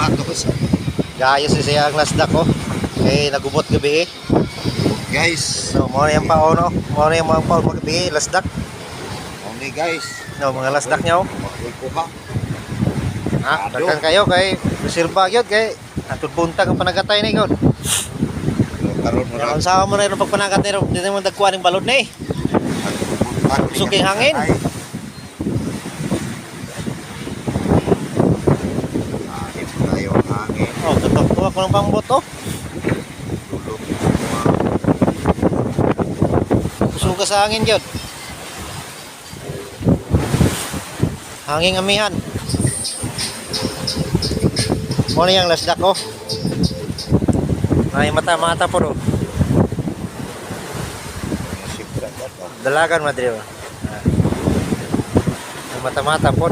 sapatos. Gayos siya ang lasdak ko. Kay nagubot gabi eh. Guys, So, mo na yung paon no. Mo na yung mga paon magabi lasdak. only guys. No, mga lasdak niya oh. Magkukuha. Ha, dagan kayo kay reserva gyud kay atud buntag ang panagatay ni gyud. Karon mo Ang sa mo na yung pagpanagat ni ro, dito mo dagkuan ng balod ni. Usok yung hangin. Hangin tayo ang hangin. Oh, tutok ko ng pambot oh. Tulog. Usok ka sa hangin gyud. Hanging amihan. Mo na yung lasdak oh. Ay mata-mata po oh. Dalagan madre oh. Mata-mata po.